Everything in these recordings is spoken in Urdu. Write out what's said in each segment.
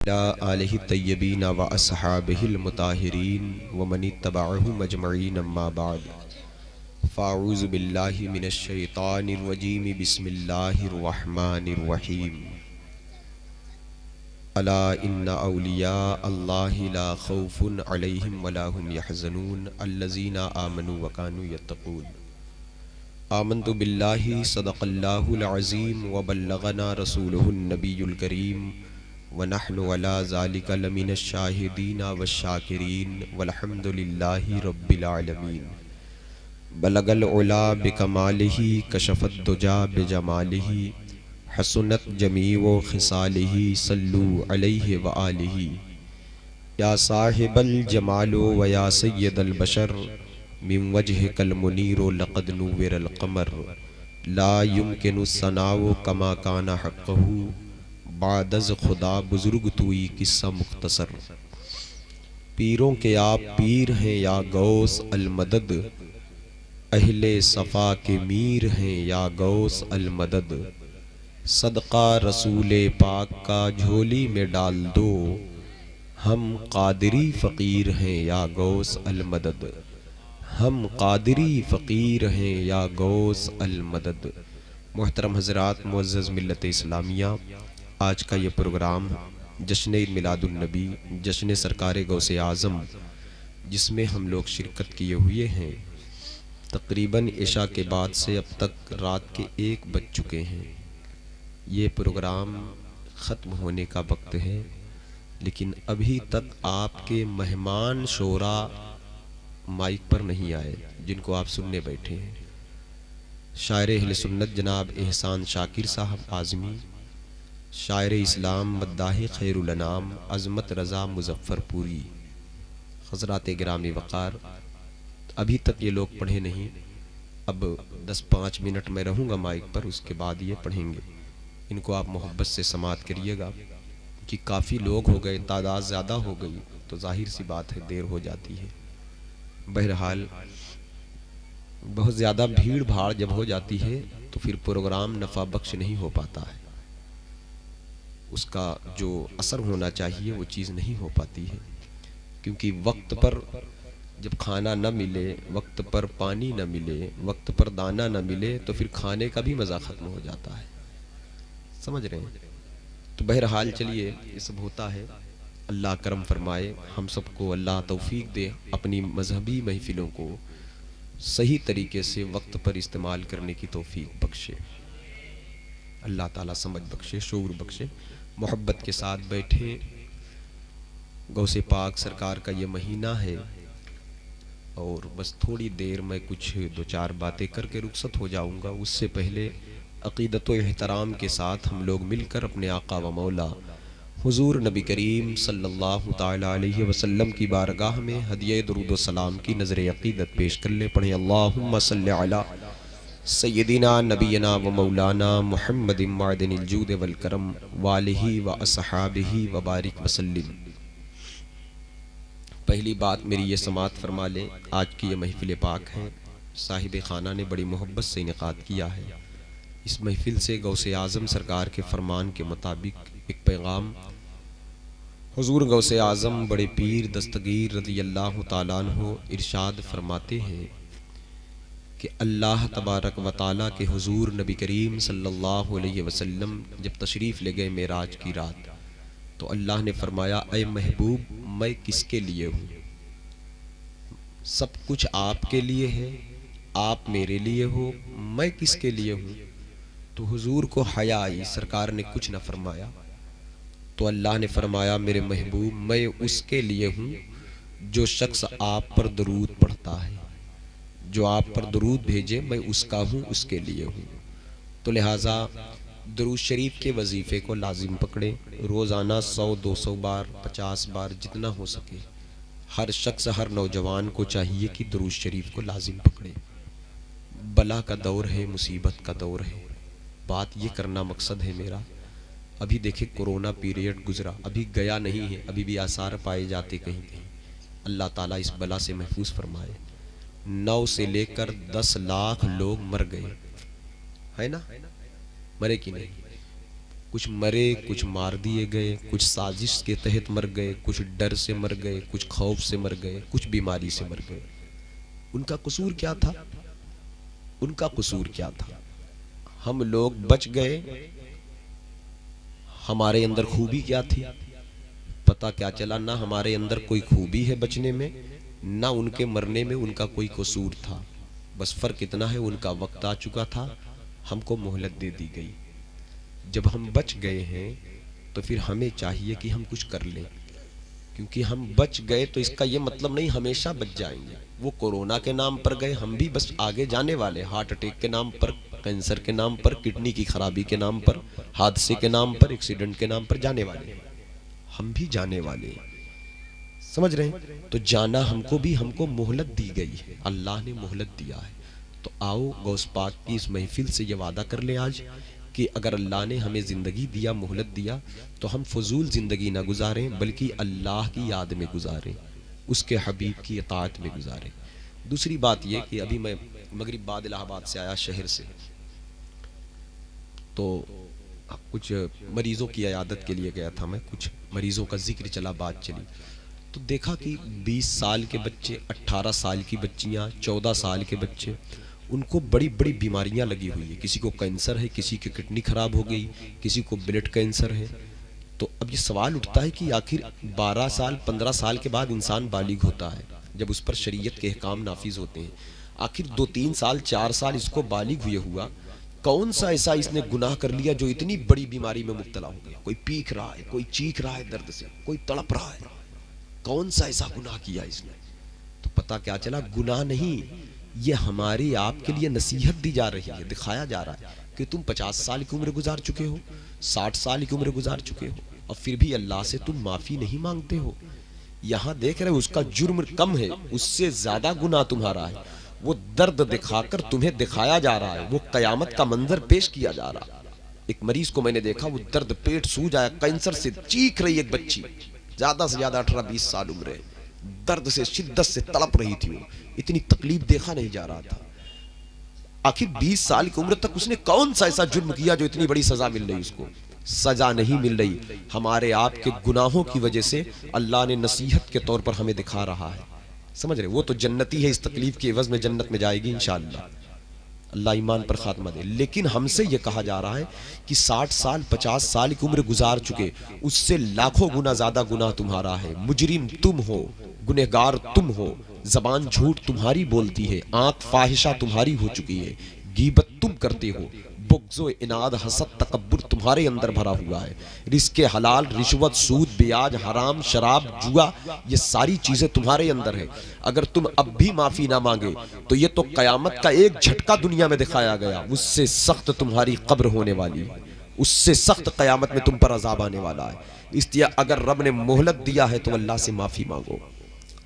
وعلى آلہ الطیبین و اصحابہ المطہرین ومن اتبعہم اجمعین اما بعد فاعوذ باللہ من الشیطان الرجیم بسم اللہ الرحمن الرحیم الا ان اولیاء اللہ لا خوف علیہم ولا هم یحزنون الذین آمنوا وکانوا یتقون آمنت باللہ صدق اللہ العظیم وبلغنا رسولہ النبی الکریم ونحن على ذلك لمن الشاهدين والشاكرين والحمد لله رب العالمين بلغ العلا بكماله كشف الدجى بجماله حسنت جميع خصاله صلوا عليه وآله يا صاحب الجمال ويا سيد البشر من وجهك المنير لقد نور القمر لا يمكن الثناء كما كان حقه بعد از خدا بزرگ توئی قصہ مختصر پیروں کے آپ پیر ہیں یا غوث المدد اہل صفا کے میر ہیں یا غوث المدد صدقہ رسول پاک کا جھولی میں ڈال دو ہم قادری فقیر ہیں یا غوث المدد ہم قادری فقیر ہیں یا غوث المدد۔ محترم حضرات، معزز ملت اسلامیہ، آج کا یہ پروگرام جشن عید میلاد النبی، جشن سرکار غوث اعظم، جس میں ہم لوگ شرکت کیے ہوئے ہیں، تقریباً عشاء کے بعد سے اب تک رات کے 1 بج چکے ہیں۔ یہ پروگرام ختم ہونے کا وقت ہے، لیکن ابھی تک آپ کے مہمان شعرا مائک پر نہیں آئے جن کو آپ سننے بیٹھے ہیں۔ شاعر اہل سنت جناب احسان شاکر صاحب اعظمی، شاعر اسلام مداح خیر الانام عظمت رضا مظفر پوری، حضرات گرامی وقار، ابھی تک یہ لوگ پڑھے نہیں۔ اب 10-5 منٹ میں رہوں گا مائک پر، اس کے بعد یہ پڑھیں گے۔ ان کو آپ محبت سے سماعت کریے گا کہ کافی لوگ ہو گئے، تعداد زیادہ ہو گئی تو ظاہر سی بات ہے دیر ہو جاتی ہے۔ بہرحال بہت زیادہ بھیڑ بھاڑ جب ہو جاتی ہے تو پھر پروگرام نفع بخش نہیں ہو پاتا ہے، اس کا جو اثر ہونا چاہیے وہ چیز نہیں ہو پاتی ہے، کیونکہ وقت پر جب کھانا نہ ملے، وقت پر پانی نہ ملے، وقت پر دانہ نہ ملے تو پھر کھانے کا بھی مزہ ختم ہو جاتا ہے، سمجھ رہے ہیں؟ تو بہرحال چلیے، یہ سب ہوتا ہے، اللہ کرم فرمائے، ہم سب کو اللہ توفیق دے اپنی مذہبی محفلوں کو صحیح طریقے سے وقت پر استعمال کرنے کی توفیق بخشے، اللہ تعالیٰ سمجھ بخشے، شعور بخشے۔ محبت کے ساتھ بیٹھے، غوث پاک سرکار کا یہ مہینہ ہے، اور بس تھوڑی دیر میں کچھ 2-4 باتیں کر کے رخصت ہو جاؤں گا۔ اس سے پہلے عقیدت و احترام کے ساتھ ہم لوگ مل کر اپنے آقا و مولا حضور نبی کریم صلی اللہ تعالی علیہ وسلم کی بارگاہ میں ہدیہ درود و سلام کی نظر عقیدت پیش کر لیں۔ پڑھیں اللہم صلی علی سیدنا نبینا و مولانا محمد معدن الجود والکرم والہ و اصحابہ و بارک وسلم۔ پہلی بات میری یہ سماعت فرما لیں، آج کی یہ محفل پاک ہے، صاحب خانہ نے بڑی محبت سے انعقاد کیا ہے۔ اس محفل سے غوث اعظم سرکار کے فرمان کے مطابق ایک پیغام حضور غوث اعظم بڑے پیر دستگیر رضی اللہ تعالیٰ عنہ ارشاد فرماتے ہیں کہ اللہ تبارک و تعالیٰ کے حضور نبی کریم صلی اللہ علیہ وسلم جب تشریف لے گئے معراج کی رات، تو اللہ نے فرمایا، اے محبوب، میں کس کے لیے ہوں؟ سب کچھ آپ کے لیے ہے، آپ میرے لیے ہو، میں کس کے لیے ہوں؟ تو حضور کو حیا آئی، سرکار نے کچھ نہ فرمایا۔ تو اللہ نے فرمایا، میرے محبوب، میں اس کے لیے ہوں جو شخص آپ پر درود پڑھتا ہے، جو آپ پر درود بھیجے، میں اس کا ہوں، اس کے لیے ہوں۔ تو لہٰذا درود شریف کے وظیفے کو لازم پکڑیں، روزانہ 100-200 بار، 50 بار، جتنا ہو سکے۔ ہر شخص، ہر نوجوان کو چاہیے کہ درود شریف کو لازم پکڑے۔ بلا کا دور ہے، مصیبت کا دور ہے، بات یہ کرنا مقصد ہے میرا۔ ابھی دیکھیں کورونا پیریڈ گزرا، ابھی گیا نہیں ہے، ابھی بھی آثار پائے جاتے کہیں کہیں۔ اللہ تعالیٰ اس بلا سے محفوظ فرمائے۔ 9 سے لے کر 10 لاکھ لوگ مر گئے، ہے نا؟ مرے کی نہیں؟ کچھ مرے، کچھ مار دیے گئے، کچھ سازش کے تحت مر گئے، کچھ ڈر سے مر گئے، کچھ خوف سے مر گئے، کچھ بیماری سے مر گئے۔ ان کا قصور کیا تھا؟ ان کا قصور کیا تھا؟ ہم لوگ بچ گئے، ہمارے اندر خوبی کیا تھی؟ پتہ کیا چلا نہ ہمارے اندر کوئی خوبی ہے بچنے میں، نہ ان کے مرنے میں ان کا کوئی قصور تھا۔ بس فرق اتنا ہے ان کا وقت آ چکا تھا، ہم کو مہلت دے دی گئی۔ جب ہم بچ گئے ہیں تو پھر ہمیں چاہیے کہ ہم کچھ کر لیں، کیونکہ ہم بچ گئے تو اس کا یہ مطلب نہیں ہمیشہ بچ جائیں گے۔ وہ کورونا کے نام پر گئے، ہم بھی بس آگے جانے والے، ہارٹ اٹیک کے نام پر، کینسر کے نام پر، کڈنی کی خرابی کے نام پر، حادثے کے نام پر، ایکسیڈنٹ کے نام پر جانے والے، ہم بھی جانے والے، سمجھ رہے ہیں؟ تو جانا ہم کو مہلت دی گئی ہے، اللہ نے مہلت دیا ہے۔ تو آؤ غوث پاک کی اس محفل سے یہ وعدہ کر لیں آج کہ اگر اللہ نے ہمیں زندگی دیا، مہلت دیا، تو ہم فضول زندگی نہ گزاریں بلکہ اللہ کی یاد میں گزاریں، اس کے حبیب کی اطاعت میں گزاریں۔ دوسری بات یہ کہ ابھی میں مغرب بعد الہ آباد سے آیا، شہر سے، تو کچھ مریضوں کی عیادت کے لیے گیا تھا میں، کچھ مریضوں کا ذکر چلا، بات چلی، تو دیکھا کہ 20 سال کے بچے، 18 سال کی بچیاں، 14 سال کے بچے، ان کو بڑی بڑی بیماریاں لگی ہوئی ہیں، کسی کو کینسر ہے، کسی کی کڈنی خراب ہو گئی، کسی کو بلڈ کینسر ہے۔ تو اب یہ سوال اٹھتا ہے کہ آخر 12 سال 15 سال کے بعد انسان بالغ ہوتا ہے، جب اس پر شریعت کے احکام نافذ ہوتے ہیں، آخر 2-3 سال 4 سال اس کو بالغ ہوئے ہوا، کون سا ایسا اس نے گناہ کر لیا جو اتنی بڑی بیماری میں مبتلا ہو گیا؟ کوئی پیکھ رہا ہے، کوئی چیخ رہا ہے درد سے، کوئی تڑپ رہا ہے، کون سا ایسا گناہ کیا اس نے؟ تو پتہ کیا چلا، گناہ نہیں، یہ ہماری آپ کے لیے نصیحت دی جا رہی ہے، دکھایا جا رہا ہے کہ تم 50 سال کی عمر گزار چکے ہو، 60 سال کی عمر گزار چکے ہو، اور پھر بھی اللہ سے تم معافی نہیں مانگتے ہو۔ یہاں دیکھ رہے ہو اس کا جرم کم ہے، اس سے زیادہ گناہ تمہارا ہے، وہ درد دکھا کر تمہیں دکھایا جا رہا ہے، وہ قیامت کا منظر پیش کیا جا رہا ہے۔ ایک مریض کو میں نے دیکھا، وہ درد، پیٹ سوج آیا، کینسر سے چیخ رہی ایک بچی، زیادہ سے زیادہ 18-20 سال عمر ہے، درد سے شدت سے تڑپ رہی تھی، وہ اتنی تکلیف دیکھا نہیں جا رہا تھا۔ آخر 20 سال کی عمر تک اس نے کون سا ایسا جرم کیا جو اتنی بڑی سزا مل رہی اس کو؟ سزا نہیں مل رہی، ہمارے آپ کے گناہوں کی وجہ سے اللہ نے نصیحت کے طور پر ہمیں دکھا رہا ہے، سمجھ رہے؟ وہ تو جنتی ہے، اس تکلیف کے عوض میں جنت میں جائے گی انشاءاللہ، اللہ ایمان پر خاتمہ دے۔ لیکن ہم سے یہ کہا جا رہا ہے کہ 60 سال 50 سال کی عمر گزار چکے، اس سے لاکھوں گنا زیادہ گناہ تمہارا ہے، مجرم تم ہو، گنہگار تم ہو، زبان جھوٹ تمہاری بولتی ہے، آنکھ فاحشہ تمہاری ہو چکی ہے، غیبت تم کرتے ہو، بغض و اناد، حسد، تکبر تمہارے اندر بھرا ہوا ہے، رزق حلال، رشوت، سود، بیاج، حرام، شراب، جوا، یہ ساری چیزیں تمہارے اندر ہیں۔ اگر تم اب بھی معافی نہ مانگے تو یہ تو قیامت کا ایک جھٹکا دنیا میں دکھایا گیا، اس سے سخت تمہاری قبر ہونے والی ہے، اس سے سخت قیامت میں تم پر عذاب آنے والا ہے۔ اس لیے اگر رب نے مہلت دیا ہے تو اللہ سے معافی مانگو،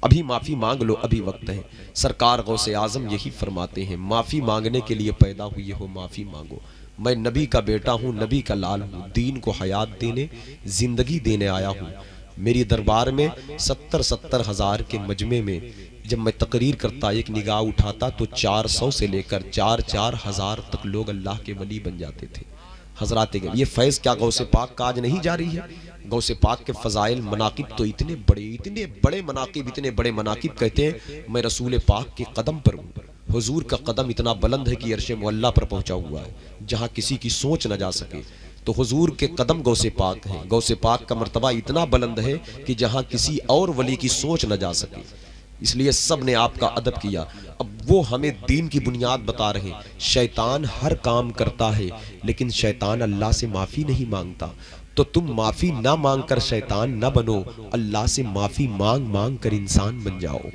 ابھی معافی مانگ لو، ابھی وقت ہے۔ سرکار غوث اعظم یہی فرماتے ہیں، معافی مانگنے کے لیے پیدا ہوئے ہو، معافی مانگو۔ میں نبی کا بیٹا ہوں، نبی کا لال ہوں، دین کو حیات دینے، زندگی دینے آیا ہوں۔ میری دربار میں 70 ہزار کے مجمع میں جب میں تقریر کرتا، ایک نگاہ اٹھاتا تو 400 سے لے کر 4 ہزار تک لوگ اللہ کے ولی بن جاتے تھے۔ حضرات یہ فیض کیا غوث پاک کا آج نہیں جاری ہے؟ غوث پاک کے فضائل، مناقب تو اتنے بڑے مناقب کہتے ہیں میں رسول پاک کے قدم پر ہوں۔ حضور کا قدم اتنا بلند ہے کہ عرش معلیٰ پر پہنچا ہوا ہے، جہاں کسی کی سوچ نہ جا سکے۔ تو حضور کے قدم غوث پاک ہیں، غوث پاک کا مرتبہ اتنا بلند ہے کہ جہاں کسی اور ولی کی سوچ نہ جا سکے، اس لیے سب نے آپ کا ادب کیا۔ اب وہ ہمیں دین کی بنیاد بتا رہے ہیں۔ شیطان ہر کام کرتا ہے لیکن شیطان اللہ سے معافی نہیں مانگتا، تو تم معافی نہ مانگ کر شیطان نہ بنو، اللہ سے معافی مانگ کر انسان بن جاؤ۔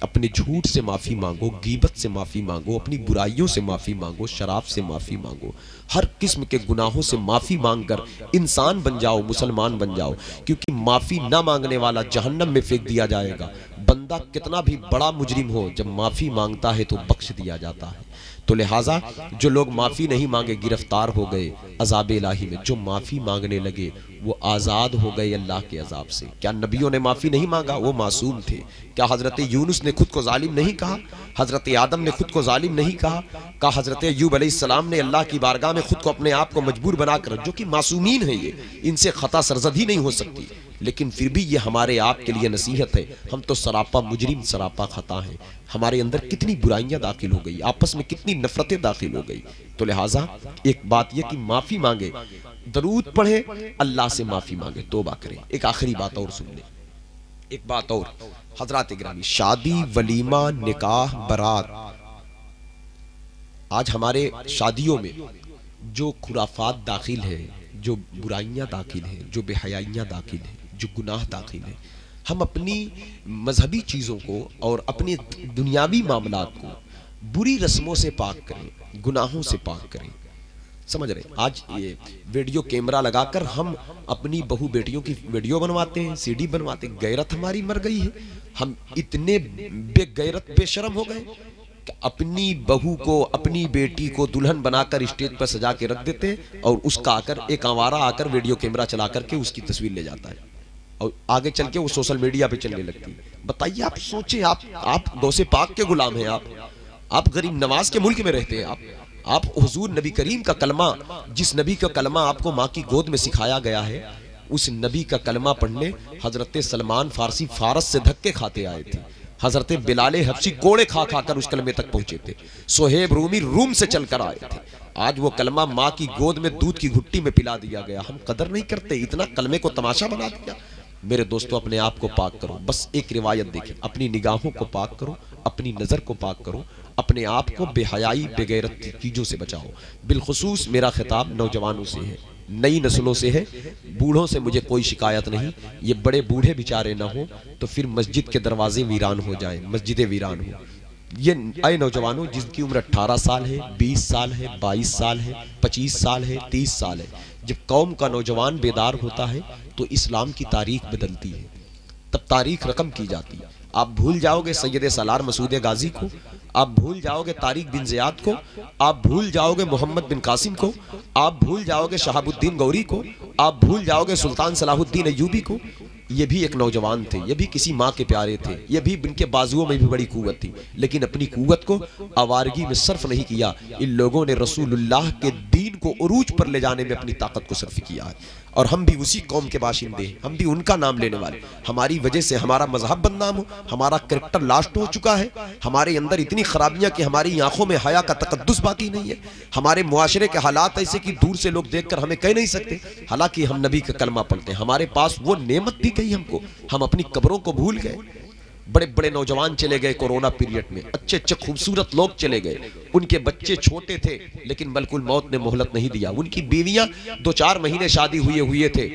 اپنے جھوٹ سے معافی مانگو، غیبت سے معافی مانگو، اپنی برائیوں سے معافی مانگو، شراب سے معافی مانگو، ہر قسم کے گناہوں سے معافی مانگ کر انسان بن جاؤ، مسلمان بن جاؤ، کیونکہ معافی نہ مانگنے والا جہنم میں پھینک دیا جائے گا۔ بندہ کتنا بھی بڑا مجرم ہو، جب معافی مانگتا ہے تو بخش دیا جاتا ہے۔ تو لہٰذا جو لوگ معافی نہیں مانگے گرفتار ہو گئے عذاب الہی میں، جو معافی مانگنے لگے وہ آزاد ہو گئے اللہ کے عذاب سے۔ کیا نبیوں نے معافی نہیں مانگا؟ وہ معصوم تھے۔ کیا حضرت یونس نے خود کو ظالم نہیں کہا؟ حضرت آدم نے خود کو ظالم نہیں کہا؟ حضرت ایوب علیہ السلام نے اللہ کی بارگاہ میں خود کو اپنے آپ کو مجبور بنا کر، جو کہ معصومین ہیں، یہ ان سے خطا سرزد ہی نہیں ہو سکتی، لیکن پھر بھی یہ ہمارے آپ کے لیے نصیحت ہے. ہم تو سراپا مجرم، سراپا خطا ہیں. ہمارے اندر کتنی برائیاں داخل ہو گئی، آپس میں کتنی نفرتیں داخل ہو گئی. تو لہٰذا ایک بات یہ کہ معافی مانگے، درود پڑھے، اللہ سے معافی مانگے، توبہ کرے. ایک آخری بات اور سن لیں، ایک بات اور. حضرات گرامی، شادی، ولیمہ، نکاح، برات، آج ہمارے شادیوں میں جو خرافات داخل ہے، جو برائیاں داخل ہیں، جو بے حیائیاں داخل ہیں، جو گناہ داخل ہیں، ہم اپنی مذہبی چیزوں کو اور اپنے دنیاوی معاملات کو بری رسموں سے پاک کریں، گناہوں سے پاک کریں. سمجھ رہے؟ آج یہ ویڈیو کیمرہ لگا کر ہم اپنی بہو بیٹیوں کی ویڈیو بنواتے ہیں، سی ڈی بنواتے ہیں. غیرت ہماری مر گئی ہے. ہم اتنے بے غیرت، بے شرم ہو گئے کہ اپنی بہو کو، اپنی بیٹی کو دلہن بنا کر اسٹیج پر سجا کے رکھ دیتے ہیں، اور اس کا آ کر ایک آوارہ آ کر ویڈیو کیمرہ چلا کر کے اس کی تصویر لے جاتا ہے، اور آگے چل کے وہ سوشل میڈیا پہ چلنے لگتی ہے. بتائیے، آپ سوچیں، آپ غوث پاک کے غلام ہیں، آپ غریب نواز کے ملک میں رہتے ہیں. آپ حضور نبی کریم کا کلمہ، جس نبی کا کلمہ آپ کو ماں کی گود میں سکھایا گیا ہے، اس نبی کا کلمہ پڑھنے حضرت سلمان فارسی فارس سے دھکے کھاتے آئے تھے. حضرت بلال حبشی کوڑے کھا کھا کر اس کلمے تک پہنچے تھے. سہیب رومی روم سے چل کر آئے تھے. آج وہ کلمہ ماں کی گود میں دودھ کی گھٹی میں پلا دیا گیا. ہم قدر نہیں کرتے، اتنا کلمے کو تماشا بنا دیا. میرے دوستو، اپنے آپ کو پاک کرو. بس ایک روایت دیکھیں، اپنی نگاہوں کو پاک کرو، اپنی نظر کو پاک کرو، اپنے آپ کو بے حیائی، بے غیرت کی چیزوں سے بچاؤ. بالخصوص میرا خطاب نوجوانوں سے ہے، نئی نسلوں سے ہے. بوڑھوں سے مجھے کوئی شکایت نہیں. یہ بڑے بوڑھے بیچارے نہ ہوں تو پھر مسجد کے دروازے ویران ہو جائیں، مسجدیں ویران ہوں. یہ اے نوجوانوں، جن کی عمر 18 سال ہے، 20 سال ہے، 22 سال ہے، 25 سال ہے، 30 سال ہے، جب قوم کا نوجوان بیدار ہوتا ہے تو اسلام کی تاریخ بدلتی ہے، تب تاریخ رقم کی جاتی ہے. آپ بھول جاؤ گے سید سالار مسعود غازی کو، آپ بھول جاؤ گے طارق بن زیاد کو، آپ بھول جاؤ گے محمد بن قاسم کو، آپ بھول جاؤ گے شہاب الدین غوری کو، آپ بھول جاؤ گے سلطان صلاح الدین ایوبی کو. یہ بھی ایک نوجوان تھے، یہ بھی کسی ماں کے پیارے تھے، یہ بھی ان کے بازوؤں میں بھی بڑی قوت تھی، لیکن اپنی قوت کو آوارگی میں صرف نہیں کیا. ان لوگوں نے رسول اللہ کے دین کو عروج پر لے جانے میں اپنی طاقت کو صرف کیا ہے. اور ہم بھی اسی قوم کے باشندے ہیں، ہم بھی ان کا نام لینے والے. ہماری وجہ سے ہمارا مذہب بدنام ہو، ہمارا کریکٹر لاسٹ ہو چکا ہے، ہمارے اندر اتنی خرابیاں کہ ہماری آنکھوں میں حیا کا تقدس باقی نہیں ہے. ہمارے معاشرے کے حالات ایسے کہ دور سے لوگ دیکھ کر ہمیں کہہ نہیں سکتے حالانکہ ہم نبی کا کلمہ پڑھتے ہیں. ہمارے پاس وہ نعمت دی گئی ہم کو، ہم اپنی قبروں کو بھول گئے. بڑے بڑے نوجوان چلے گئے کورونا پیریڈ میں، اچھے اچھے خوبصورت لوگ چلے گئے. ان کے بچے چھوٹے تھے لیکن ملک الموت نے مہلت نہیں دیا. ان کی بیویاں 2-4 مہینے شادی ہوئے تھے،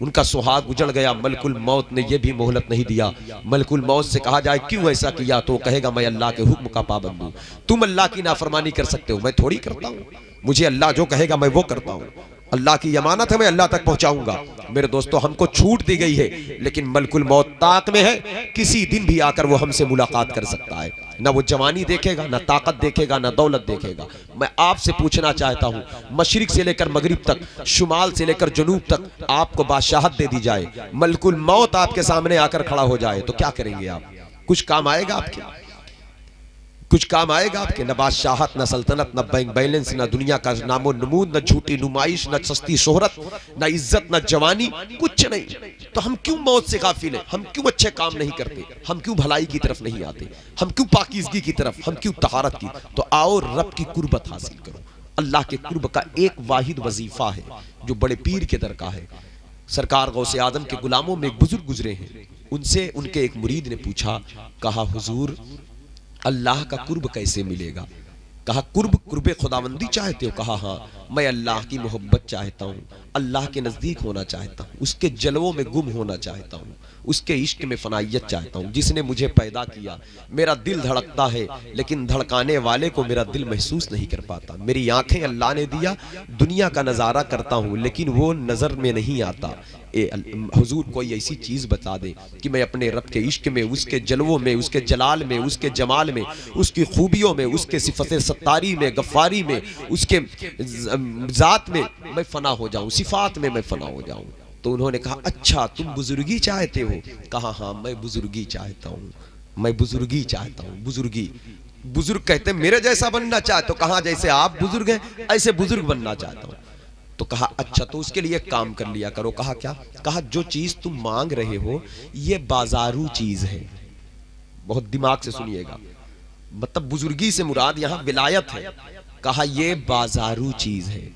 ان کا سہاگ اجڑ گیا. ملک الموت نے یہ بھی مہلت نہیں دیا. ملک الموت سے کہا جائے کیوں ایسا کیا تو وہ کہے گا میں اللہ کے حکم کا پابند ہوں. تم اللہ کی نافرمانی کر سکتے ہو، میں تھوڑی کرتا ہوں. مجھے اللہ جو کہے گا میں وہ کرتا ہوں. اللہ کی امانت ہے، میں اللہ تک پہنچاؤں گا. میرے دوستو، ہم کو چھوٹ دی گئی ہے لیکن ملک الموت طاق میں ہے. کسی دن بھی آ کر وہ ہم سے ملاقات کر سکتا ہے. نہ وہ جوانی دیکھے گا، نہ طاقت دیکھے گا، نہ دولت دیکھے گا. میں آپ سے پوچھنا چاہتا ہوں، مشرق سے لے کر مغرب تک، شمال سے لے کر جنوب تک آپ کو بادشاہت دے دی جائے، ملک الموت آپ کے سامنے آ کر کھڑا ہو جائے تو کیا کریں گے آپ؟ کچھ کام آئے گا آپ کے؟ کچھ کام آئے گا آپ کے؟ نہ بادشاہت، نہ سلطنت، نہ بینک بیلنس، نہ دنیا کا نام و نمود، نہ جھوٹی نمائش، نہ سستی شہرت، نہ عزت، نہ جوانی، کچھ نہیں. تو ہم کیوں موت سے غافل ہیں؟ ہم کیوں اچھے کام نہیں کرتے؟ ہم کیوں بھلائی کی طرف نہیں آتے؟ ہم کیوں پاکیزگی کی طرف؟ ہم کیوں طہارت کی؟ تو آؤ رب کی قربت حاصل کرو. اللہ کے قرب کا ایک واحد وظیفہ ہے جو بڑے پیر کے در کا ہے. سرکار غوث اعظم کے غلاموں میں ایک بزرگ گزرے ہیں. ان کے ایک مرید نے پوچھا، کہا حضور اللہ کا قرب کیسے ملے گا؟ کہا قرب خداوندی چاہتے ہو؟ کہا ہاں، میں اللہ کی محبت چاہتا ہوں، اللہ کے نزدیک ہونا چاہتا ہوں، اس کے جلووں میں گم ہونا چاہتا ہوں، اس کے عشق میں فنائیت چاہتا ہوں. جس نے مجھے پیدا کیا، میرا دل دھڑکتا ہے لیکن دھڑکانے والے کو میرا دل محسوس نہیں کر پاتا. میری آنکھیں اللہ نے دیا، دنیا کا نظارہ کرتا ہوں لیکن وہ نظر میں نہیں آتا. حضور کوئی ایسی چیز بتا دے کہ میں اپنے رب کے عشق میں، اس کے جلووں میں، اس کے جلال میں، اس کے جمال میں، اس کی خوبیوں میں، اس کے صفت ستاری میں، غفاری میں، اس کے ذات میں میں فنا ہو جاؤں، صفات میں فنا ہو جاؤں. تو انہوں نے کہا اچھا تم بزرگی چاہتے ہو؟ کہا ہاں میں بزرگی چاہتا ہوں، میں بزرگی چاہتا ہوں. بزرگی بزرگ کہتے ہیں میرے جیسا بننا چاہتے ہو؟ کہا جیسے آپ بزرگ ہیں ایسے بزرگ بننا چاہتا ہوں۔ تو کہا اچھا تو اس کے لیے کام کر لیا کرو۔ کہا کیا؟ کہا جو چیز تم مانگ رہے ہو یہ بازارو چیز ہے۔ بہت دماغ سے سنیے گا، مطلب بزرگی سے مراد یہاں ولایت ہے۔ کہا یہ بازارو چیز ہے۔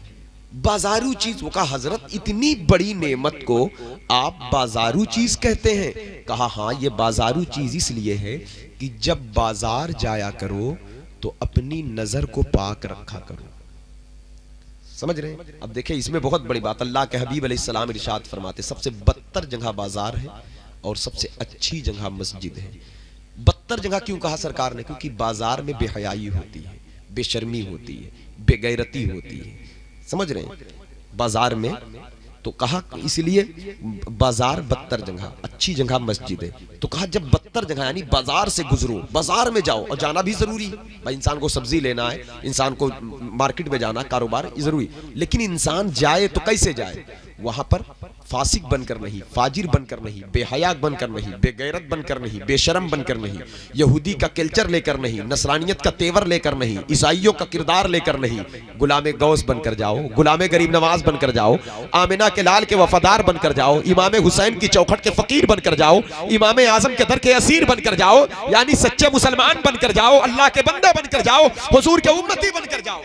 بازارو چیز، وہ کہا حضرت اتنی بڑی نعمت کو آپ بازارو چیز کہتے ہیں؟ کہا ہاں یہ بازارو چیز اس لیے ہے کہ جب بازار جایا کرو تو اپنی نظر کو پاک رکھا کرو۔ سمجھ رہے ہیں؟ اب دیکھیں اس میں بہت بڑی بات، اللہ کے حبیب علیہ السلام ارشاد فرماتے سب سے بدتر جگہ بازار ہے اور سب سے اچھی جگہ مسجد ہے۔ بدتر جگہ کیوں کہا سرکار نے؟ کیونکہ بازار میں بے حیائی ہوتی ہے، بے شرمی ہوتی ہے، بے غیرتی ہوتی ہے۔ سمجھ رہے ہیں؟ بازار میں تو کہا اس لیے بازار بدتر جگہ، اچھی جگہ مسجد ہے۔ تو کہا جب بدتر جگہ یعنی بازار سے گزرو، بازار میں جاؤ، اور جانا بھی ضروری ہے بھائی، انسان کو سبزی لینا ہے، انسان کو مارکیٹ میں جانا، کاروبار ضروری، لیکن انسان جائے تو کیسے جائے؟ وہاں پر فاسق بن کر نہیں، فاجر بن کر نہیں، بے حیا بن کر نہیں، بے غیرت بن کر نہیں، بے شرم بن کر نہیں، یہودی کا کلچر لے کر نہیں، نصرانیت کا تیور لے کر نہیں، عیسائیوں کا کردار لے کر نہیں، غلام غوث بن کر جاؤ، غلام غریب نواز بن کر جاؤ، آمنہ کے لال کے وفادار بن کر جاؤ، امام حسین کی چوکھٹ کے فقیر بن کر جاؤ، امام اعظم کے در کے اسیر بن کر جاؤ، یعنی سچے مسلمان بن کر جاؤ، اللہ کے بندے بن کر جاؤ، حضور کے امتی بن کر جاؤ۔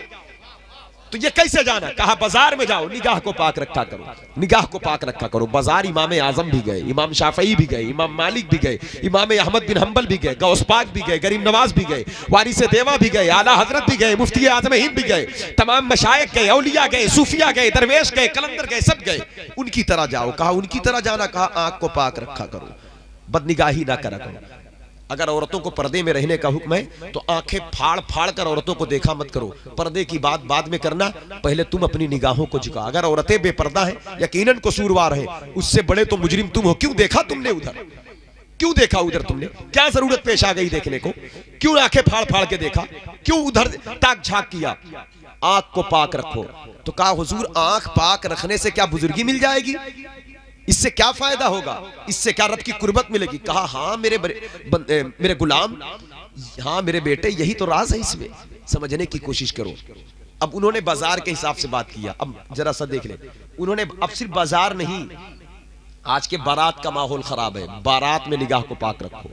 تو یہ کیسے جانا؟ کہا بازار میں جاؤ، نگاہ کو پاک رکھا کرو، نگاہ کو پاک رکھا کرو۔ بازار امام اعظم بھی گئے، امام شافعی بھی گئے، امام مالک بھی گئے، امام احمد بن حنبل بھی گئے، غوث پاک بھی گئے، غریب نواز بھی گئے، وارث دیوا بھی گئے، اعلیٰ حضرت بھی گئے، مفتی اعظم ہند بھی گئے، تمام مشائخ گئے، اولیاء گئے، صوفیاء گئے، درویش گئے، کلندر گئے، سب گئے، ان کی طرح جاؤ۔ کہا ان کی طرح جانا؟ کہا آنکھ کو پاک رکھا کرو، بدنگاہی نہ کرا کرو۔ اگر عورتوں کو پردے میں رہنے کا حکم ہے تو آنکھیں پھاڑ پھاڑ کر عورتوں کو دیکھا مت کرو، پردے کی بات بعد میں کرنا، پہلے تم اپنی نگاہوں کو جھکا۔ اگر عورتیں بے پردہ ہیں یقیناً قصوروار ہیں، اس سے بڑے تو مجرم تم ہو۔ کیوں دیکھا تم نے ادھر؟ کیوں دیکھا ادھر تم نے؟ کیا ضرورت پیش آ گئی دیکھنے کو؟ کیوں آنکھیں پھاڑ پھاڑ کے دیکھا؟ کیوں ادھر تاک جھاک کیا؟ آنکھ کو پاک رکھو۔ تو کہا حضور آنکھ پاک رکھنے سے کیا بزرگی مل جائے گی؟ اس سے کیا فائدہ ہوگا؟ اس سے کیا رب کی قربت ملے گی؟ کہا ہاں میرے غلام، ہاں میرے بیٹے، یہی تو راز ہے، اس میں سمجھنے کی کوشش کرو۔ اب انہوں نے بازار کے حساب سے بات کیا۔ اب ذرا سا دیکھ لیں، انہوں نے اب صرف بازار نہیں، آج کے بارات کا ماحول خراب ہے، بارات میں نگاہ کو پاک رکھو۔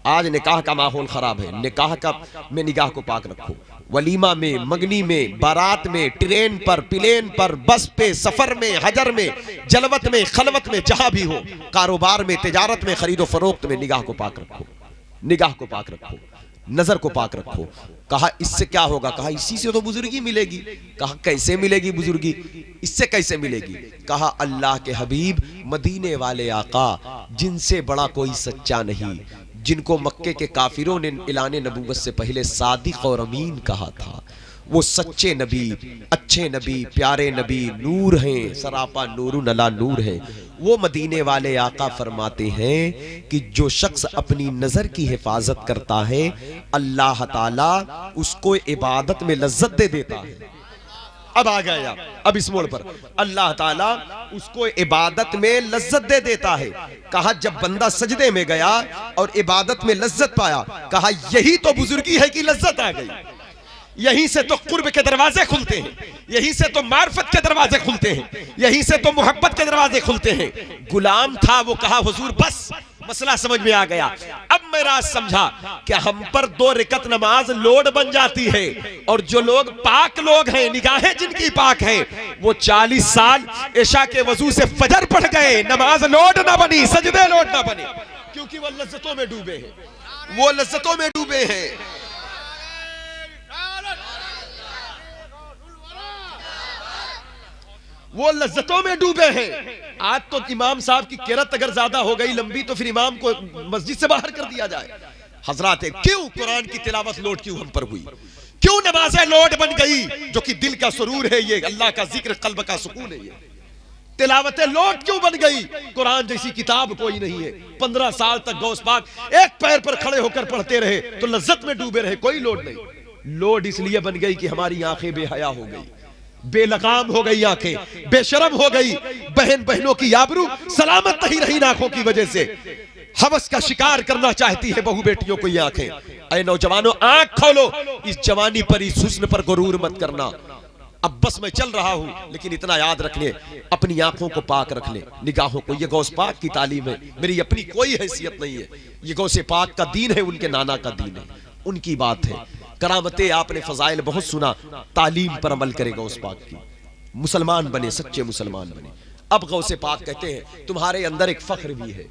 آج نکاح کا ماحول خراب ہے، نکاح کا میں نگاہ کو پاک رکھو۔ ولیمہ میں، منگنی میں، بارات میں، ٹرین پر، پلین پر، بس پہ، سفر میں، حجر میں، جلوت میں، خلوت میں، جہاں بھی ہو، کاروبار میں، تجارت میں، خرید و فروخت میں، نگاہ کو پاک رکھو، نگاہ کو پاک رکھو، نظر کو پاک رکھو۔ کہا اس سے کیا ہوگا؟ کہا اسی سے تو بزرگی ملے گی۔ کہا کیسے ملے گی بزرگی؟ اس سے کیسے ملے گی؟ کہا اللہ کے حبیب مدینے والے آقا جن سے بڑا کوئی سچا نہیں، جن کو مکے کے کافروں نے اعلان نبوت سے پہلے صادق اور امین کہا تھا، وہ سچے نبی، اچھے نبی، پیارے نبی، نور ہیں، سراپا نور نلا نور ہیں۔ وہ مدینے والے آقا فرماتے ہیں کہ جو شخص اپنی نظر کی حفاظت کرتا ہے اللہ تعالیٰ اس کو عبادت میں لذت دے دیتا ہے۔ اب آ گیا، اب اس موڑ پر اللہ تعالیٰ اس کو عبادت میں لذت دے دیتا ہے۔ کہا جب بندہ سجدے میں گیا اور عبادت میں لذت پایا، کہا یہی تو بزرگی ہے کہ لذت آ گئی، یہیں سے تو قرب کے دروازے کھلتے ہیں، یہیں سے تو معرفت کے دروازے کھلتے ہیں، یہیں سے تو محبت کے دروازے کھلتے ہیں۔ غلام تھا، وہ کہا حضور بس مسئلہ سمجھ میں آ گیا، اب میں راز سمجھا کہ ہم پر 2 رکعت نماز لوڈ بن جاتی ہے، اور جو لوگ پاک لوگ ہیں، نگاہیں جن کی پاک ہیں، وہ 40 سال عشاء کے وضو سے فجر پڑھ گئے، نماز لوڈ نہ بنی، سجدے لوڈ نہ بنے، کیونکہ وہ لذتوں میں ڈوبے ہیں، وہ لذتوں میں ڈوبے ہیں۔ وہ لذتوں میں ڈوبے ہیں۔ آج تو امام صاحب کی قرات اگر زیادہ ہو گئی لمبی تو پھر امام کو مسجد سے باہر کر دیا جائے۔ حضرات کیوں قرآن کی تلاوت لوٹ کیوں ہم پر ہوئی؟ کیوں نمازیں لوٹ بن گئی؟ جو کہ دل کا سرور ہے، یہ اللہ کا ذکر، قلب کا سکون ہے، یہ تلاوتیں لوٹ کیوں بن گئی؟ قرآن جیسی کتاب کوئی نہیں ہے۔ 15 سال تک غوث پاک ایک پیر پر کھڑے ہو کر پڑھتے رہے تو لذت میں ڈوبے رہے، کوئی لوٹ نہیں۔ لوٹ اس لیے بن گئی کہ ہماری آنکھیں بے حیا ہو گئی، بے لگام ہو گئی آنکھیں، بے شرم ہو گئی، بہن بہنوں کی آبرو سلامت نہیں رہی آنکھوں کی وجہ سے، ہوس کا شکار کرنا چاہتی ہے بہو بیٹیوں کو یہ آنکھیں۔ اے نوجوانوں آنکھ کھولو، اس جوانی پر اس حسن پر غرور مت کرنا. اب بس میں چل رہا ہوں، لیکن اتنا یاد رکھ لیں اپنی آنکھوں کو پاک رکھ لیں، نگاہوں کو. یہ غوث پاک کی تعلیم ہے، میری اپنی کوئی حیثیت نہیں ہے. یہ غوث پاک کا دین ہے، ان کے نانا کا دین ہے، ان کی بات ہے. کرامتیں آپ نے فضائل بہت سنا، تعلیم پر عمل کرے غوث پاک کی، مسلمان بنے، سچے مسلمان بنے. اب غوث پاک کہتے ہیں تمہارے اندر ایک فخر بھی ہے.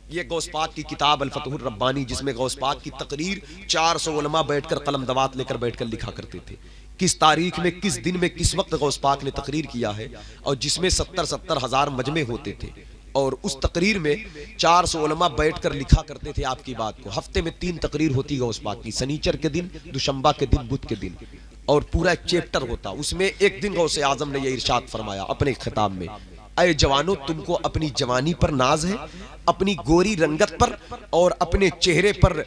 یہ غوث پاک کی کتاب الفتح الربانی، جس میں غوث پاک کی تقریر 400 علماء بیٹھ کر قلم دوات لے کر بیٹھ کر لکھا کرتے تھے. کس تاریخ میں، کس دن میں، کس وقت غوث پاک نے تقریر کیا ہے، اور جس میں 70 ہزار مجمع ہوتے تھے. اور اس تقریر میں 400 علماء بیٹھ کر لکھا کرتے تھے آپ کی بات کو. ہفتے میں 3 تقریر ہوتی غوث پاک کی، سنیچر کے دن، دوشنبہ کے دن، بدھ کے دن، اور پورا ایک چیپٹر ہوتا. اس میں ایک دن غوث اعظم نے یہ ارشاد فرمایا اپنے خطاب میں، اے جوانوں تم کو اپنی جوانی پر ناز ہے، اپنی گوری رنگت پر، اور اپنے چہرے پر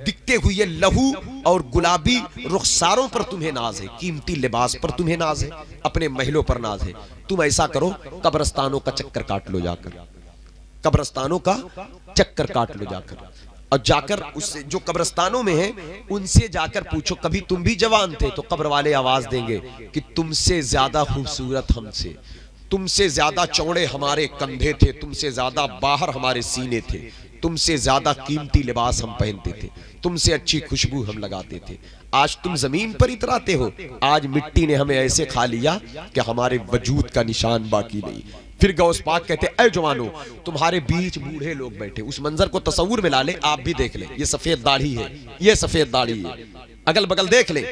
دکھتے ہوئے لہو اور گلابی رخساروں پر تمہیں ناز ہے، قیمتی لباس پر تمہیں ناز ہے، اپنے محلوں پر ناز ہے. تم ایسا کرو، قبرستانوں کا چکر کاٹ لو، جا کر قبرستانوں کا چکر کاٹ لو جا کر، اور جا کر اس سے جو قبرستانوں میں ہیں ان سے جا کر پوچھو کبھی تم بھی جوان تھے؟ تو قبر والے آواز دیں گے کہ تم سے زیادہ خوبصورت ہم سے، تم سے زیادہ چوڑے ہمارے کندھے تھے، تم سے زیادہ باہر ہمارے سینے تھے، تم سے زیادہ قیمتی لباس ہم پہنتے تھے، تم سے اچھی خوشبو ہم لگاتے تھے. آج تم زمین پر اتراتے ہو، آج مٹی نے ہمیں ایسے کھا لیا کہ ہمارے وجود کا نشان باقی نہیں. پھر غوث پاک کہتے اے جوانو تمہارے بیچ بوڑھے لوگ بیٹھے. اس منظر کو تصور میں لا لیں، آپ بھی دیکھ لیں. یہ سفید داڑھی ہے، یہ سفید داڑھی ہے، اگل بگل دیکھ لیں.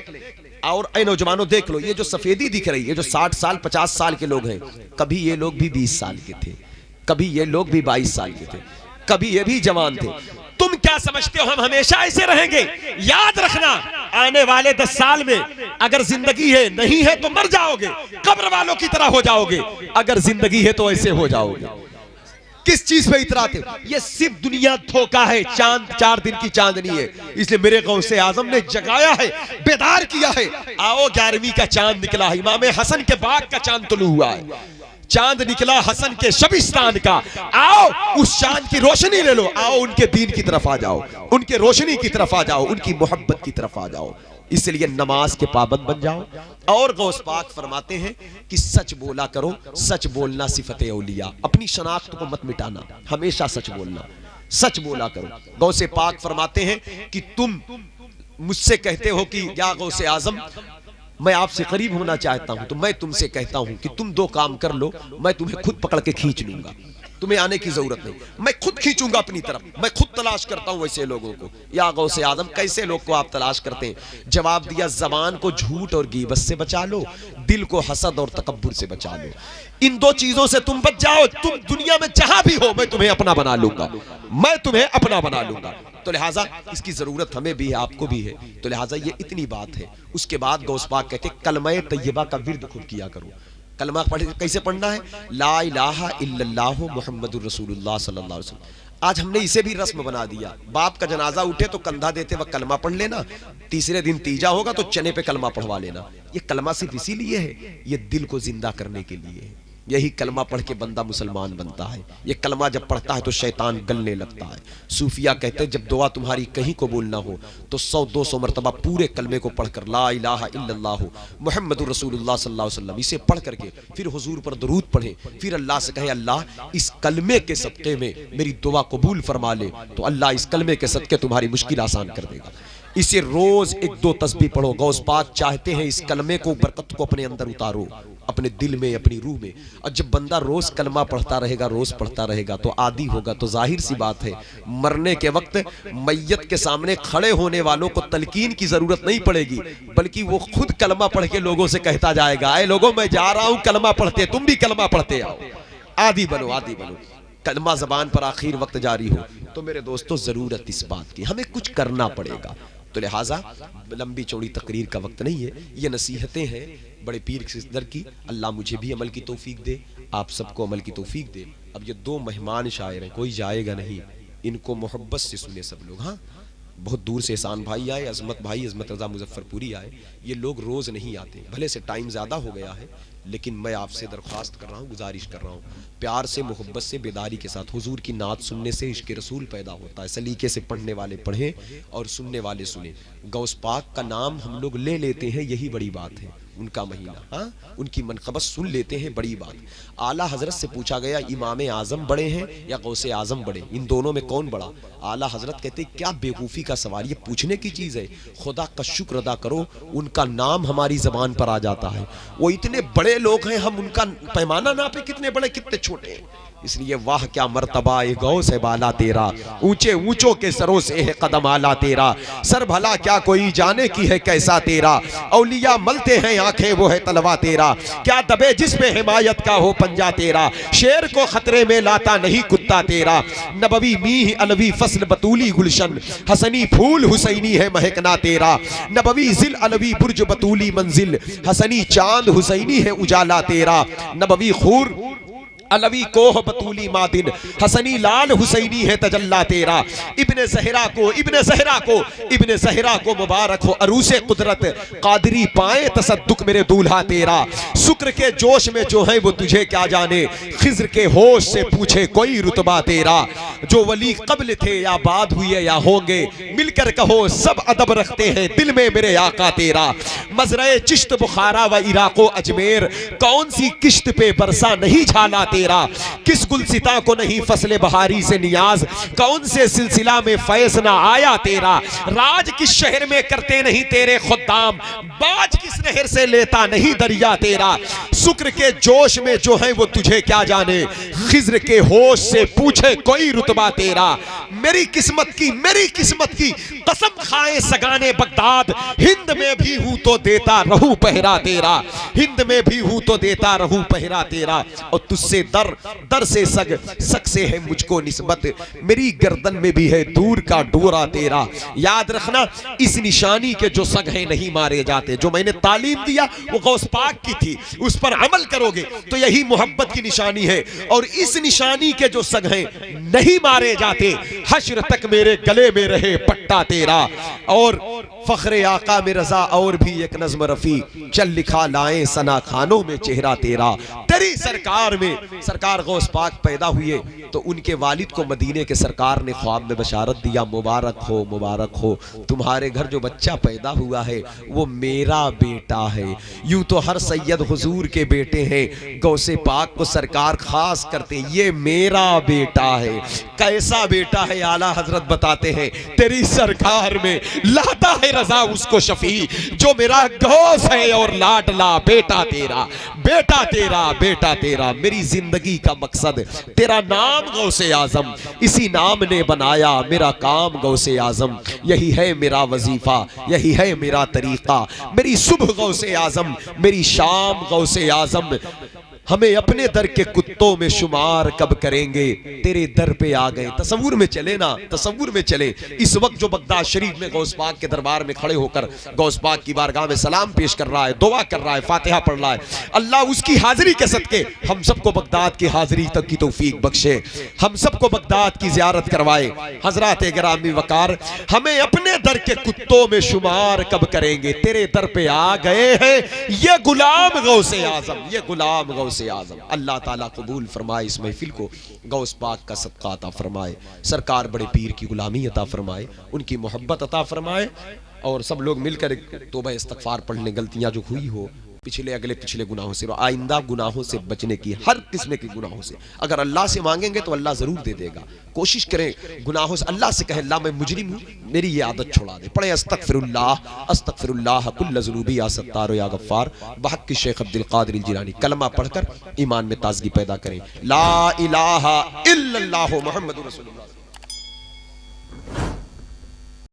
اور اے نوجوانوں دیکھ لو، یہ جو سفیدی دکھ رہی ہے، جو 60 سال 50 سال کے لوگ ہیں، کبھی یہ لوگ بھی 20 سال کے تھے، کبھی یہ لوگ بھی 22 سال کے تھے، کبھی یہ بھی جوان تھے. تم کیا سمجھتے ہو ہم ہمیشہ ایسے رہیں گے؟ یاد رکھنا آنے والے 10 سال میں اگر زندگی ہے، نہیں ہے تو مر جاؤ گے، قبر والوں کی طرح ہو جاؤ گے. اگر زندگی ہے تو ایسے ہو جاؤ گے. کس چیز پہ اتراتے ہو؟ یہ صرف دنیا دھوکہ ہے، چاند 4 دن کی چاندنی ہے. اس لیے میرے غوث اعظم نے جگایا ہے، بیدار کیا ہے. آؤ 11ویں کا چاند نکلا ہے، امام حسن کے باغ کا چاند طلوع ہوا ہے، چاند نکلا حسن کے شبستان کا. آؤ اس چاند کی روشنی لے لو، آؤ ان کے دین کی طرف آ جاؤ، ان کے روشنی کی طرف آ جاؤ، ان کی محبت کی طرف آ جاؤ. اس لیے نماز کے پابند بن جاؤ. اور غوث پاک فرماتے ہیں کہ سچ بولا کرو، سچ بولنا صفت اولیاء. اپنی شناخت کو مت مٹانا، ہمیشہ سچ بولنا، سچ بولا کرو. غوث پاک فرماتے ہیں کہ تم مجھ سے کہتے ہو کہ یا غوث اعظم میں آپ سے قریب ہونا چاہتا ہوں، تو میں تم سے کہتا ہوں کہ تم 2 کام کر لو، میں تمہیں خود پکڑ کے کھینچ لوں گا. تمہیں آنے کی ضرورت نہیں، میں خود کھینچوں گا اپنی طرف. میں خود تلاش کرتا ہوں ایسے لوگوں کو. یا غوث اعظم کیسے لوگ کو آپ تلاش کرتے ہیں؟ جواب دیا زبان کو جھوٹ اور غیبت سے بچا لو، دل کو حسد اور تکبر سے بچا لو. ان 2 چیزوں سے تم بچ جاؤ، تم دنیا میں جہاں بھی ہو میں تمہیں اپنا بنا لوں گا، میں تمہیں اپنا بنا لوں گا. تو لہٰذا اس کی ضرورت ہمیں بھی ہے، آپ کو بھی ہے. تو لہٰذا یہ اتنی بات ہے. اس کے بعد غوث پاک کہتے ہیں کلمہ طیبہ کا ورد خود کیا کرو. کلمہ کیسے پڑھنا ہے؟ لا الہ الا اللہ محمد الرسول اللہ صلی اللہ علیہ وسلم. آج ہم نے اسے بھی رسم بنا دیا. باپ کا جنازہ اٹھے تو کندھا دیتے وقت کلمہ پڑھ لینا، تیسرے دن تیجا ہوگا تو چنے پہ کلمہ پڑھوا لینا. یہ کلمہ صرف اسی لیے ہے، یہ دل کو زندہ کرنے کے لیے ہے. یہی کلمہ پڑھ کے بندہ مسلمان بنتا ہے. یہ کلمہ جب پڑھتا ہے تو شیطان گلنے لگتا ہے. صوفیہ کہتے ہیں جب دعا تمہاری کہیں قبول نہ ہو تو 100-200 مرتبہ پورے کلمے کو پڑھ کر لا الہ الا اللہ محمد الرسول اللہ صلی اللہ علیہ وسلم اسے پڑھ کر کے پھر حضور پر درود پڑھیں، پھر اللہ سے کہیں اللہ اس کلمے کے صدقے میں میری دعا قبول فرما لے، تو اللہ اس کلمے کے صدقے تمہاری مشکل آسان کر دے گا. اسے روز 1-2 تسبیح پڑھو. غوث پاک چاہتے ہیں اس کلمے کو، برکت کو اپنے اندر اتارو، اپنے دل میں، اپنی روح میں. اور جب بندہ روز کلمہ پڑھتا رہے گا، روز پڑھتا رہے گا تو عادی ہوگا. تو ظاہر سی بات ہے مرنے کے وقت میت کے سامنے کھڑے ہونے والوں کو تلقین کی ضرورت نہیں پڑے گی، بلکہ وہ خود کلمہ پڑھ کے لوگوں سے کہتا جائے گا اے لوگوں میں جا رہا ہوں کلمہ پڑھتے، تم بھی کلمہ پڑھتے آؤ. عادی بنو، عادی بنو. کلمہ زبان پر آخر وقت جاری ہو. تو میرے دوستو ضرورت اس بات کی، ہمیں کچھ کرنا پڑے گا. تو لہٰذا لمبی چوڑی تقریر کا وقت نہیں ہے، یہ نصیحتیں ہیں بڑے پیر در کی. اللہ مجھے بھی عمل کی توفیق دے، آپ سب کو عمل کی توفیق دے. اب یہ 2 مہمان شاعر ہیں، کوئی جائے گا نہیں، ان کو محبت سے سنے سب لوگ. ہاں بہت دور سے احسان بھائی آئے، عظمت بھائی، عظمت رضا مظفر پوری آئے. یہ لوگ روز نہیں آتے، بھلے سے ٹائم زیادہ ہو گیا ہے لیکن میں آپ سے درخواست کر رہا ہوں، گزارش کر رہا ہوں، پیار سے، محبت سے، بیداری کے ساتھ حضور کی نعت سننے سے عشق رسول پیدا ہوتا ہے۔ سلیقے سے پڑھنے والے پڑھیں اور سننے والے سنیں۔ غوث پاک کا نام ہم لوگ لے لیتے ہیں، یہی بڑی بات ہے۔ ان کا مہینہ، ہاں، ان کی منقبت سن لیتے ہیں، بڑی بات۔ اعلیٰ حضرت سے پوچھا گیا امام اعظم بڑے ہیں یا غوث اعظم بڑے، ان دونوں میں کون بڑا؟ اعلیٰ حضرت کہتے ہیں کیا بیوقوفی کا سوال، یہ پوچھنے کی چیز ہے، خدا کا شکر ادا کرو ان کا نام ہماری زبان پر آ جاتا ہے۔ وہ اتنے بڑے لوگ ہیں، ہم ان کا پیمانہ ناپے کتنے بڑے کتنے چھوٹے ہیں۔ اس لیے واہ کیا مرتبہ اے غوث بالا تیرا، اونچے اونچوں کے سروں سے ہے قدم آلا تیرا، سر بھلا کیا کوئی جانے کی ہے کیسا تیرا، اولیاء ملتے ہیں آنکھیں وہ ہے تلوا تیرا، کیا دبے جس پہ حمایت کا ہو پنجا تیرا، شیر کو خطرے میں لاتا نہیں کتا تیرا، نبوی میہ علوی فصل بطولی گلشن، حسنی پھول حسینی ہے مہکنا تیرا، نبوی ذل علوی برج بطولی منزل، حسنی چاند حسینی ہے اجالا تیرا، نبوی خور علوی کوہ بطولی مادن، حسنی لال حسینی ہے تجلا تیرا، ابن زہرا کو مبارک ہو عروس قدرت، قادری پائیں تصدق میرے دولہا تیرا، سکر کے جوش میں جو ہے وہ تجھے کیا جانے، خضر کے ہوش سے پوچھے کوئی رتبہ تیرا، جو ولی قبل تھے یا بعد ہوئے یا ہوں گے، مل کر کہو سب ادب رکھتے ہیں دل میں میرے آقا تیرا، مزرعہ چشت بخارا و عراق و اجمیر، کون سی کشت پہ برسا نہیں جھالا تیرا، کس گلستاں کو نہیں فصل بہاری سے نیاز، کون سے سلسلہ میں فیض نہ آیا تیرا، راج کس شہر میں کرتے نہیں تیرے خدام، باج کس نہر سے لیتا نہیں دریا تیرا، سکر کے جوش میں جو ہے وہ تجھے کیا جانے، خضر کے ہوش سے پوچھے کوئی رتبہ تیرا، میری قسمت کی قسم کھائے سگانے بغداد، ہند میں بھی ہوں تو دیتا رہوں پہرا تیرا، ہند میں بھی ہوں تو دیتا رہوں پہرا تیرا، اور تجھ سے در سے سگ سے ہے مجھ کو نسبت، میری گردن میں بھی ہے دور کا ڈورا تیرا، یاد رکھنا اس نشانی کے جو سگ ہیں نہیں مارے جاتے، جو میں نے تعلیم دیا وہ غوث پاک کی تھی، اس پر عمل کرو گے تو یہی محبت کی نشانی ہے، اور اس نشانی کے جو سگ ہیں نہیں مارے جاتے، حشر تک میرے گلے میں رہے پٹا تیرا، اور فخر آقا میں رضا اور بھی ایک نظم رفیع، چل لکھا لائیں ثنا خانوں میں چہرہ تیرا، تیری سرکار میں، سرکار غوث پاک پیدا ہوئے تو ان کے والد کو مدینے کے سرکار نے خواب میں بشارت دیا، مبارک ہو تمہارے گھر جو بچہ پیدا ہوا ہے وہ میرا بیٹا ہے، یوں تو ہر سید حضور کے بیٹے ہیں، غوث پاک کو سرکار خاص کرتے یہ میرا بیٹا ہے، کیسا بیٹا ہے اعلیٰ حضرت بتاتے ہیں، تیری سرکار میں لاتا ہے رضا اس کو شفیع، جو میرا غوث ہے اور لاڈلا بیٹا تیرا، میری زندگی کا مقصد تیرا نام غوث اعظم، اسی نام نے بنایا میرا کام غوث اعظم، یہی ہے میرا وظیفہ، یہی ہے میرا طریقہ، میری صبح غوث اعظم، میری شام غوث اعظم، ہمیں اپنے در کے کتوں میں شمار کب کریں گے، تیرے در پہ آ گئے، تصور میں چلے نا، تصور میں چلے، اس وقت جو بغداد شریف میں غوث پاک کے دربار میں کھڑے ہو کر غوث پاک کی بارگاہ میں سلام پیش کر رہا ہے، دعا کر رہا ہے، فاتحہ پڑھ رہا ہے، اللہ اس کی حاضری کے صدقے ہم سب کو بغداد کی حاضری تک کی توفیق بخشے، ہم سب کو بغداد کی زیارت کروائے۔ حضرات گرامی وقار، ہمیں اپنے در کے کتوں میں شمار کب کریں گے، تیرے در پہ آ گئے ہیں یہ غلام غوث اعظم، اللہ تعالیٰ قبول فرمائے اس محفل کو، غوث پاک کا صدقہ عطا فرمائے، سرکار بڑے پیر کی غلامی عطا فرمائے، ان کی محبت عطا فرمائے، اور سب لوگ مل کر توبہ استغفار پڑھ لیں، غلطیاں جو ہوئی ہو پچھلے گناہوں سے، آئندہ گناہوں سے بچنے کی، ہر قسم کے گناہوں سے اگر اللہ سے مانگیں گے تو اللہ ضرور دے دے گا، کوشش کریں گناہوں سے، اللہ سے کہیں اللہ میں مجرم ہوں، میری یہ عادت چھوڑا دے، پڑھیں استغفر اللہ کل ذنوبی یا ستار یا غفار، بحق کی شیخ عبد القادر الجیلانی، کلمہ پڑھ کر ایمان میں تازگی پیدا کریں، لا الہ الا اللہ محمد رسول اللہ۔